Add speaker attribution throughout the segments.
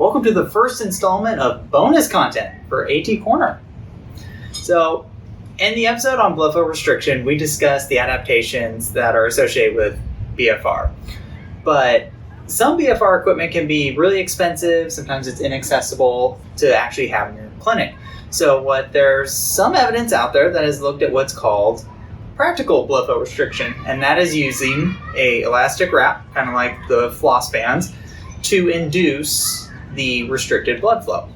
Speaker 1: Welcome to the first installment of bonus content for AT Corner. So, in the episode on blood flow restriction, we discussed the adaptations that are associated with BFR. But some BFR equipment can be really expensive, sometimes it's inaccessible to actually have in your clinic. So there's some evidence out there that has looked at what's called practical blood flow restriction, and that is using a elastic wrap, kind of like the floss bands, to induce the restricted blood flow.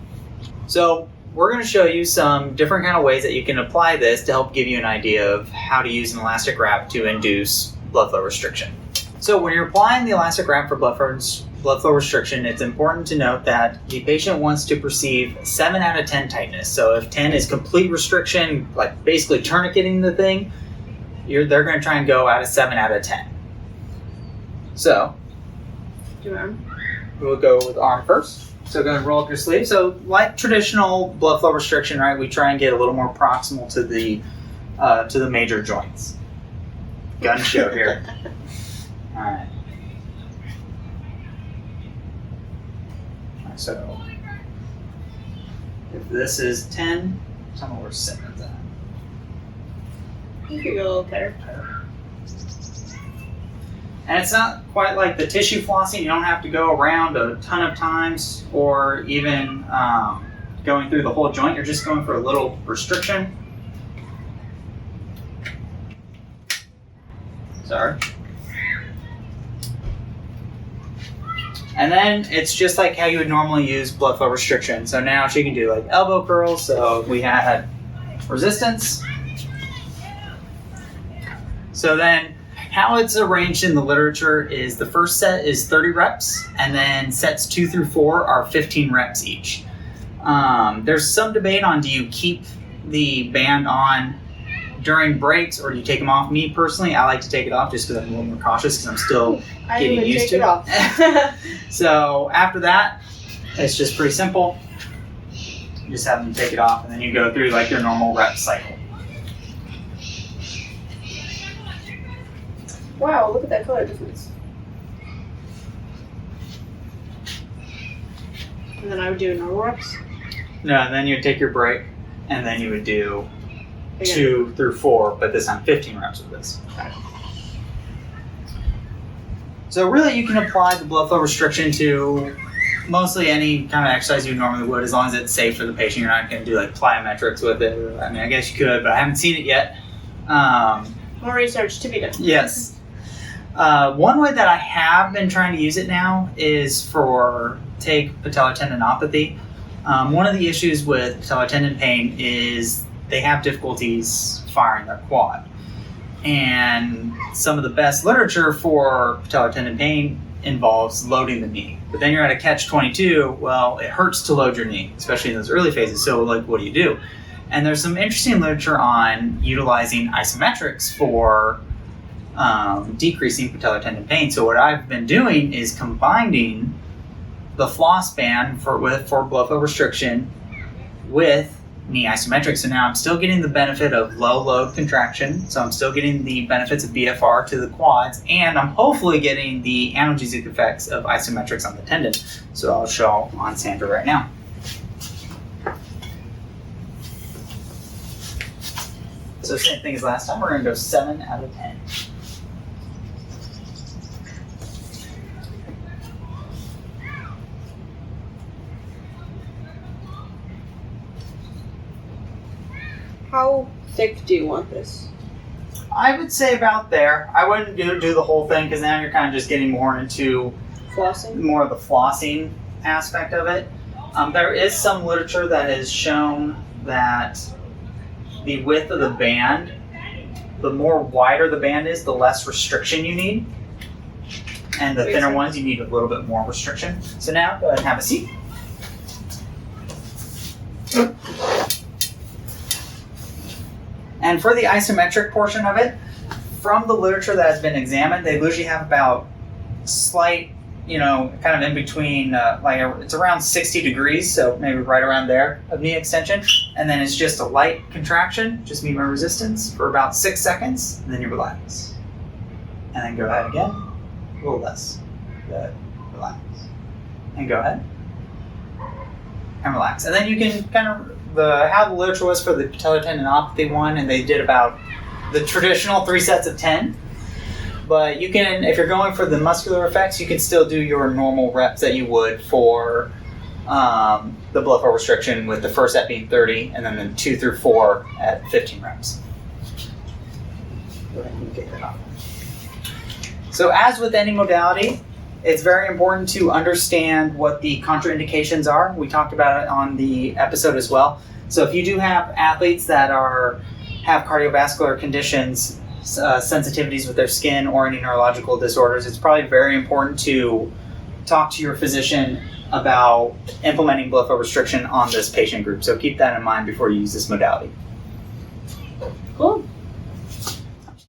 Speaker 1: So we're going to show you some different kind of ways that you can apply this to help give you an idea of how to use an elastic wrap to induce blood flow restriction. So when you're applying the elastic wrap for blood flow restriction, it's important to note that the patient wants to perceive 7 out of 10 tightness. So if 10 is complete restriction, like basically tourniqueting the thing, they're going to try and go out of 7 out of 10. So we'll go with arm first. So go ahead and roll up your sleeve. So like traditional blood flow restriction, right, we try and get a little more proximal to the major joints. Gun show here. All right. So if this is 10, tell me where 7 is at.
Speaker 2: You could go a little tighter.
Speaker 1: And it's not quite like the tissue flossing. You don't have to go around a ton of times or even going through the whole joint. You're just going for a little restriction. Sorry. And then it's just like how you would normally use blood flow restriction. So now she can do like elbow curls. So we had resistance. So then how it's arranged in the literature is the first set is 30 reps, and then sets 2 through 4 are 15 reps each. There's some debate on, do you keep the band on during breaks or do you take them off? Me personally, I like to take it off just because I'm a little more cautious because I'm still getting used to it. So after that, it's just pretty simple. You just have them take it off and then you go through like your normal rep cycle.
Speaker 2: Wow, look at that color difference. And then I would do normal reps?
Speaker 1: No, and then you would take your break, and then you would do
Speaker 2: Again.
Speaker 1: 2 through 4, but this time 15 reps of this.
Speaker 2: Got it.
Speaker 1: So really you can apply the blood flow restriction to mostly any kind of exercise you normally would, as long as it's safe for the patient. You're not going to do like plyometrics with it. I mean, I guess you could, but I haven't seen it yet.
Speaker 2: More research to be done.
Speaker 1: Yes. One way that I have been trying to use it now is for, take patellar tendinopathy. One of the issues with patellar tendon pain is they have difficulties firing their quad. And some of the best literature for patellar tendon pain involves loading the knee. But then you're at a catch-22, well, it hurts to load your knee, especially in those early phases. So like, what do you do? And there's some interesting literature on utilizing isometrics for decreasing patellar tendon pain. So what I've been doing is combining the floss band for blood flow restriction with knee isometrics. So now I'm still getting the benefit of low load contraction. So I'm still getting the benefits of BFR to the quads, and I'm hopefully getting the analgesic effects of isometrics on the tendon. So I'll show on Sandra right now. So same thing as last time, we're going to go 7 out of 10.
Speaker 2: How thick do you want this?
Speaker 1: I would say about there. I wouldn't do the whole thing because now you're kind of just getting more into
Speaker 2: Flossing?
Speaker 1: more of the flossing aspect of it. There is some literature that has shown that the width of the band, the more wider the band is, the less restriction you need. And the thinner ones, you need a little bit more restriction. So now, go ahead and have a seat. And for the isometric portion of it, from the literature that has been examined, they usually have about slight, kind of in between, it's around 60 degrees, so maybe right around there of knee extension. And then it's just a light contraction, just meet my resistance for about 6 seconds, and then you relax. And then go ahead again, a little less. Good, relax. And go ahead. and relax. And then you can kind of, how the literature was for the patellar tendinopathy one, and they did about the traditional 3 sets of 10. But you can, if you're going for the muscular effects, you can still do your normal reps that you would for the blood flow restriction, with the first set being 30, and then the 2 through 4 at 15 reps. Go ahead and get that off. So as with any modality, it's very important to understand what the contraindications are. We talked about it on the episode as well. So if you do have athletes that have cardiovascular conditions, sensitivities with their skin, or any neurological disorders, it's probably very important to talk to your physician about implementing blood flow restriction on this patient group. So keep that in mind before you use this modality.
Speaker 2: Cool.